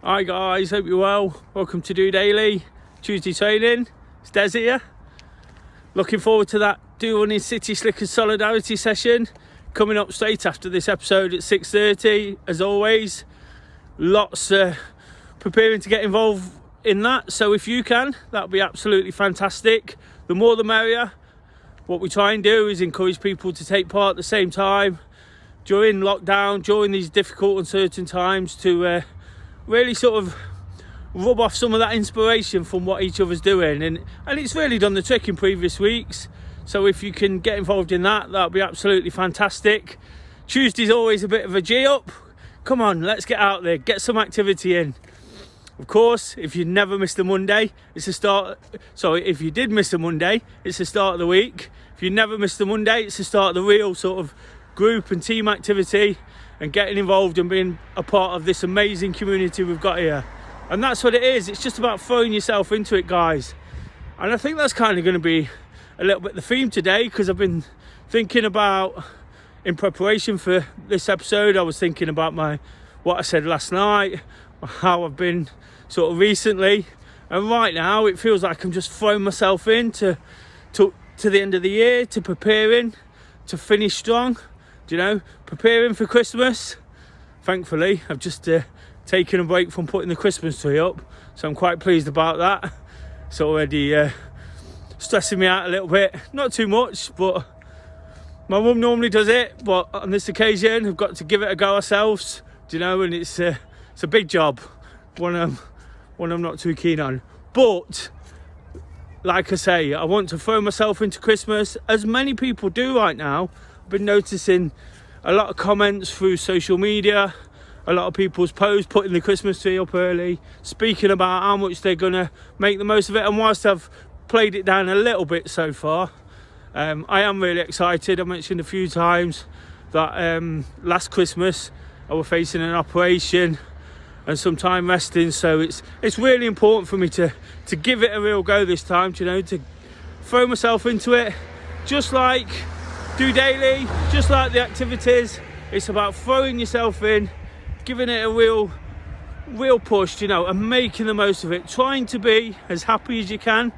Hi guys, hope you're well. Welcome to DOdaily, Tuesday training. It's Des here. Looking forward to that Do City Slickers Solidarity session coming up straight after this episode at 6:30. As always, lots preparing to get involved in that. So if you can, that would be absolutely fantastic. The more the merrier. What we try and do is encourage people to take part at the same time during lockdown, during these difficult, uncertain times, to really sort of rub off some of that inspiration from what each other's doing, and it's really done the trick in previous weeks. So if you can get involved in that would be absolutely fantastic. Tuesday's always a bit of a G up. Come on, let's get out there, get some activity in. Of course, if you never missed a Monday, it's the start. Sorry, if you did miss a Monday, it's the start of the week. If you never missed a Monday, it's the start of the real sort of group and team activity and getting involved and being a part of this amazing community we've got here. And that's what it is. It's just about throwing yourself into it, guys. And I think that's kind of going to be a little bit the theme today, because I've been thinking about, in preparation for this episode, I was thinking about what I said last night, how I've been sort of recently. And right now it feels like I'm just throwing myself in to the end of the year, to preparing to finish strong. Preparing for Christmas. Thankfully, I've just taken a break from putting the Christmas tree up, so I'm quite pleased about that. It's already stressing me out a little bit, not too much, but my mum normally does it, but on this occasion we've got to give it a go ourselves, and it's a big job, one I'm not too keen on. But like I say, I want to throw myself into Christmas, as many people do right now. Been noticing a lot of comments through social media, a lot of people's posts putting the Christmas tree up early, speaking about how much they're gonna make the most of it. And whilst I've played it down a little bit so far, I am really excited. I mentioned a few times that last Christmas I was facing an operation and some time resting, so it's really important for me to give it a real go this time, to throw myself into it, just like DOdaily, just like the activities. It's about throwing yourself in, giving it a real push, and making the most of it, trying to be as happy as you can.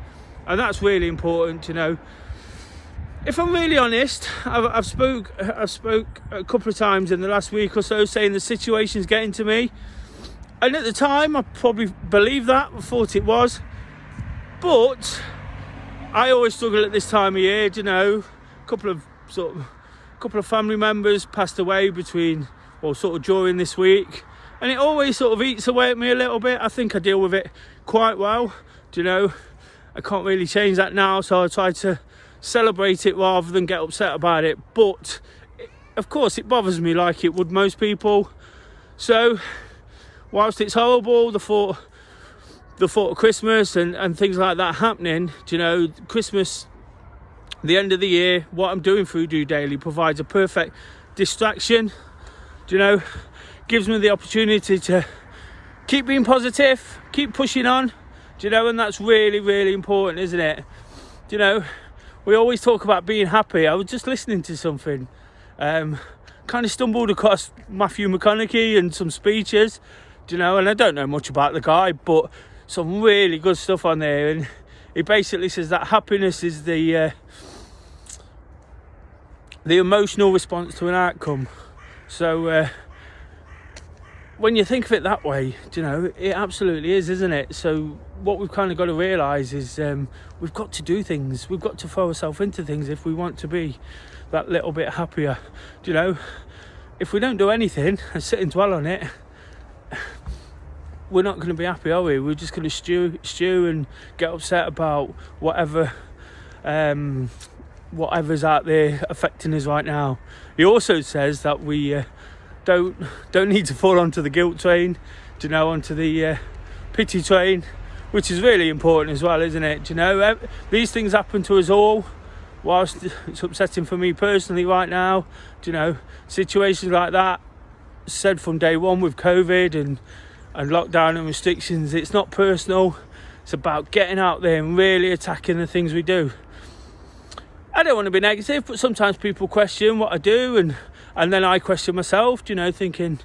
And that's really important. If I'm really honest, I've spoke a couple of times in the last week or so saying the situation's getting to me, and at the time I probably believed that, I thought it was, but I always struggle at this time of year. A couple of family members passed away during this week, and it always sort of eats away at me a little bit. I think I deal with it quite well. I can't really change that now, so I try to celebrate it rather than get upset about it. But of course it bothers me like it would most people. So whilst it's horrible, the thought of Christmas and things like that happening, Christmas, the end of the year, what I'm doing through DOdaily provides a perfect distraction. Gives me the opportunity to keep being positive, keep pushing on, and that's really, really important, isn't it? We always talk about being happy. I was just listening to something, kind of stumbled across Matthew McConaughey and some speeches, and I don't know much about the guy, but some really good stuff on there, and he basically says that happiness is the emotional response to an outcome. So when you think of it that way, it absolutely is, isn't it? So what we've kind of got to realise is we've got to do things, we've got to throw ourselves into things if we want to be that little bit happier. If we don't do anything and sit and dwell on it, we're not going to be happy, are we? We're just going to stew and get upset about whatever's out there affecting us right now. He also says that we don't need to fall onto the guilt train, onto the pity train, which is really important as well, isn't it? These things happen to us all. Whilst it's upsetting for me personally right now, situations like that, said from day one with COVID and lockdown and restrictions, it's not personal. It's about getting out there and really attacking the things we do. I don't want to be negative, but sometimes people question what I do, and then I question myself, thinking,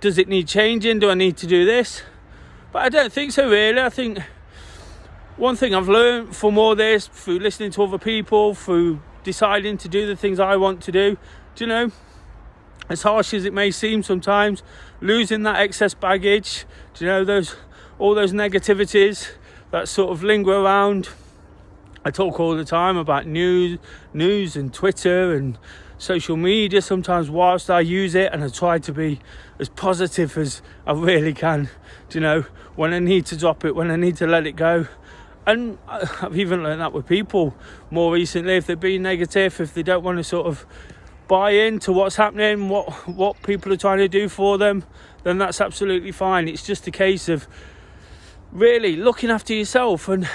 does it need changing? Do I need to do this? But I don't think so, really. I think one thing I've learned from all this, through listening to other people, through deciding to do the things I want to do, as harsh as it may seem sometimes, losing that excess baggage, all those negativities that sort of linger around. I talk all the time about news and Twitter and social media sometimes whilst I use it, and I try to be as positive as I really can, when I need to drop it, when I need to let it go. And I've even learned that with people more recently. If they're being negative, if they don't want to sort of buy into what's happening, what people are trying to do for them, then that's absolutely fine. It's just a case of really looking after yourself. And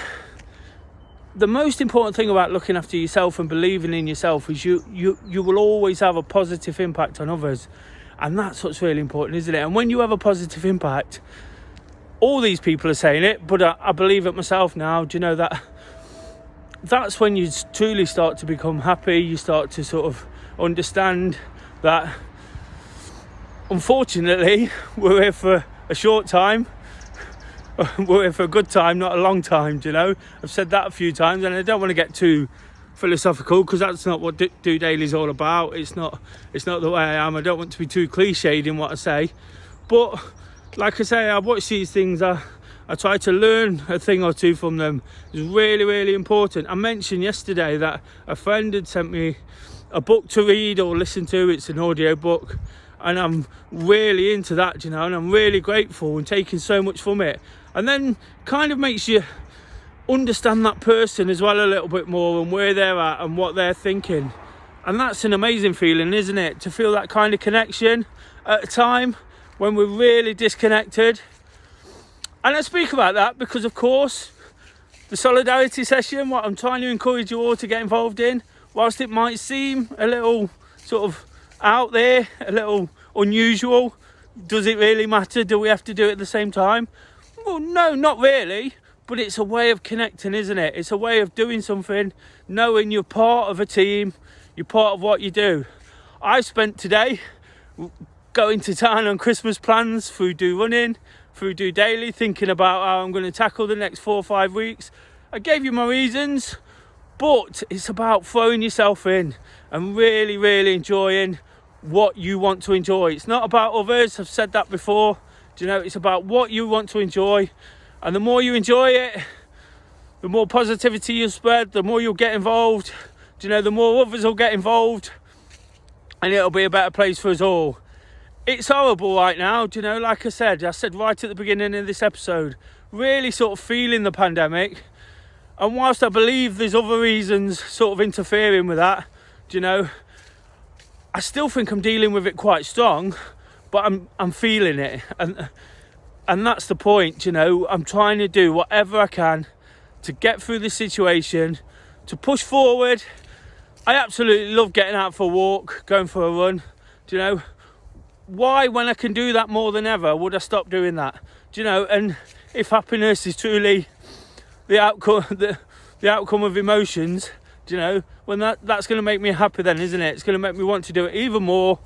the most important thing about looking after yourself and believing in yourself is you will always have a positive impact on others. And that's what's really important, isn't it? And when you have a positive impact, all these people are saying it, but I believe it myself now, that's when you truly start to become happy. You start to sort of understand that, unfortunately, we're here for a short time. We're here for a good time, not a long time, I've said that a few times, and I don't want to get too philosophical, because that's not what DOdaily is all about. It's not the way I am. I don't want to be too cliched in what I say. But like I say, I watch these things. I try to learn a thing or two from them. It's really, really important. I mentioned yesterday that a friend had sent me a book to read or listen to. It's an audio book, and I'm really into that, and I'm really grateful and taking so much from it. And then kind of makes you understand that person as well a little bit more, and where they're at and what they're thinking. And that's an amazing feeling, isn't it? To feel that kind of connection at a time when we're really disconnected. And I speak about that because, of course, the solidarity session, what I'm trying to encourage you all to get involved in, whilst it might seem a little sort of out there, a little unusual, does it really matter? Do we have to do it at the same time? Well, no, not really. But it's a way of connecting, isn't it? It's a way of doing something, knowing you're part of a team, you're part of what you do. I spent today going to town on Christmas plans through running, through DOdaily, thinking about how I'm going to tackle the next 4 or 5 weeks. I gave you my reasons, but it's about throwing yourself in and really, really enjoying what you want to enjoy. It's not about others. I've said that before. It's about what you want to enjoy. And the more you enjoy it, the more positivity you spread, the more you'll get involved. The more others will get involved, and it'll be a better place for us all. It's horrible right now, like I said right at the beginning of this episode, really sort of feeling the pandemic. And whilst I believe there's other reasons sort of interfering with that, I still think I'm dealing with it quite strong, but I'm feeling it. And that's the point, I'm trying to do whatever I can to get through this situation, to push forward. I absolutely love getting out for a walk, going for a run. Why, when I can do that more than ever, would I stop doing that? And if happiness is truly the outcome, the outcome of emotions, when that's going to make me happy then, isn't it? It's going to make me want to do it even more.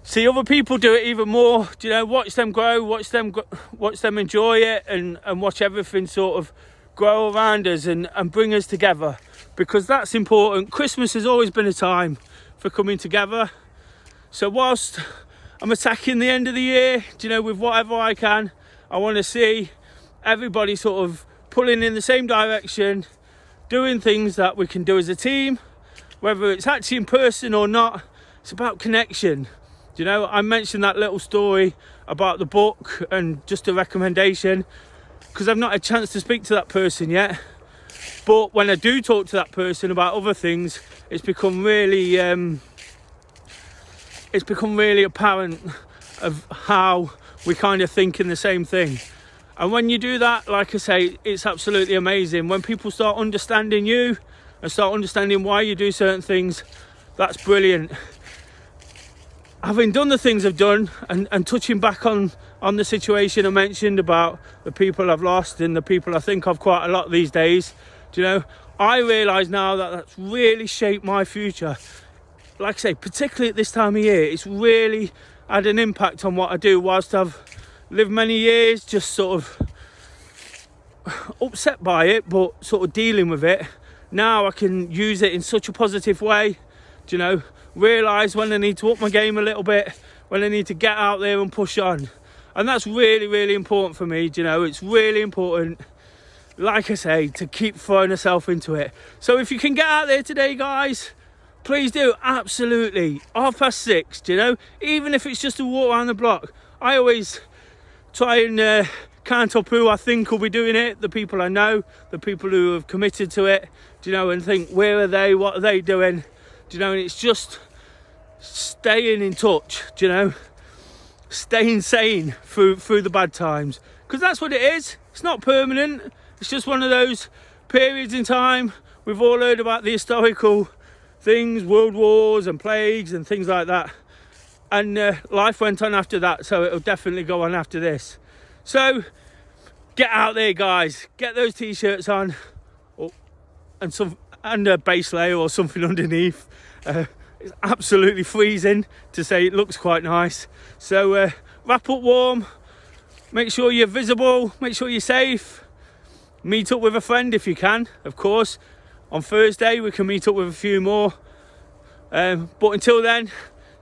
See other people do it even more, watch them grow, watch them enjoy it, and watch everything sort of grow around us and bring us together, because that's important. Christmas has always been a time for coming together. So whilst I'm attacking the end of the year, with whatever I can, I want to see everybody sort of pulling in the same direction, doing things that we can do as a team, whether it's actually in person or not. It's about connection. I mentioned that little story about the book and just a recommendation because I've not had a chance to speak to that person yet. But when I do talk to that person about other things, it's become really apparent of how we kind of think in the same thing. And when you do that, like I say, it's absolutely amazing. When people start understanding you and start understanding why you do certain things, that's brilliant. Having done the things I've done and touching back on the situation I mentioned about the people I've lost and the people I think of quite a lot these days, I realise now that that's really shaped my future. Like I say, particularly at this time of year, it's really had an impact on what I do whilst I've lived many years just sort of upset by it, but sort of dealing with it. Now I can use it in such a positive way, realise when I need to up my game a little bit, when I need to get out there and push on. And that's really, really important for me. It's really important, like I say, to keep throwing yourself into it. So if you can get out there today, guys, please do, absolutely. 6:30, even if it's just a walk around the block. I always try and count up who I think will be doing it, the people I know, the people who have committed to it, and think, where are they, what are they doing, and it's just staying in touch, staying sane through the bad times, because that's what it is. It's not permanent. It's just one of those periods in time. We've all heard about the historical things, world wars and plagues and things like that, and life went on after that, so it'll definitely go on after this. So get out there, guys, get those t-shirts on, and a base layer or something underneath. It's absolutely freezing, to say it looks quite nice. So wrap up warm, make sure you're visible, make sure you're safe. Meet up with a friend if you can, of course. On Thursday we can meet up with a few more, but until then,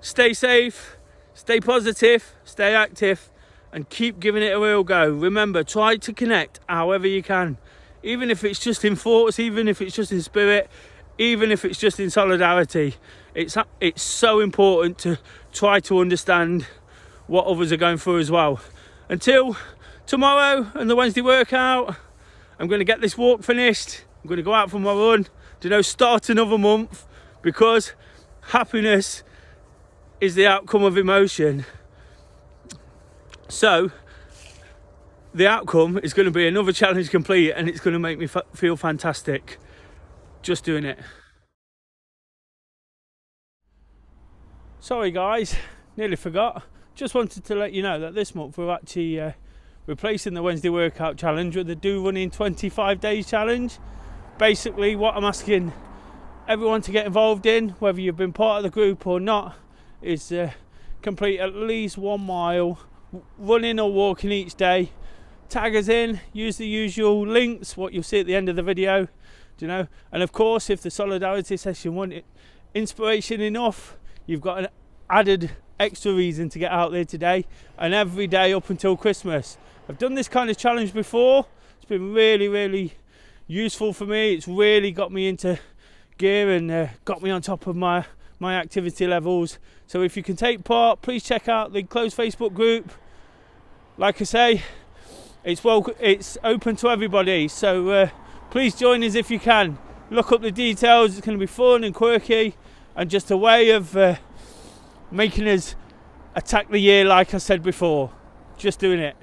stay safe, stay positive, stay active, and keep giving it a real go. Remember, try to connect however you can, even if it's just in thoughts, even if it's just in spirit, even if it's just in solidarity. It's so important to try to understand what others are going through as well. Until tomorrow and the Wednesday workout, I'm going to get this walk finished. I'm going to go out for my run, start another month, because happiness is the outcome of emotion. So the outcome is going to be another challenge complete, and it's going to make me feel fantastic just doing it. Sorry guys, nearly forgot. Just wanted to let you know that this month we're actually replacing the Wednesday workout challenge with the Do Running 25 days challenge. Basically what I'm asking everyone to get involved in, whether you've been part of the group or not, is complete at least 1 mile running or walking each day. Tag us in, use the usual links, what you'll see at the end of the video, and of course if the solidarity session wasn't inspiration enough, you've got an added extra reason to get out there today and every day up until Christmas. I've done this kind of challenge before. It's been really, really useful for me. It's really got me into gear and got me on top of my activity levels. So if you can take part, please check out the closed Facebook group. Like I say, it's open to everybody, so please join us if you can. Look up the details. It's going to be fun and quirky, and just a way of making us attack the year, like I said before. Just doing it.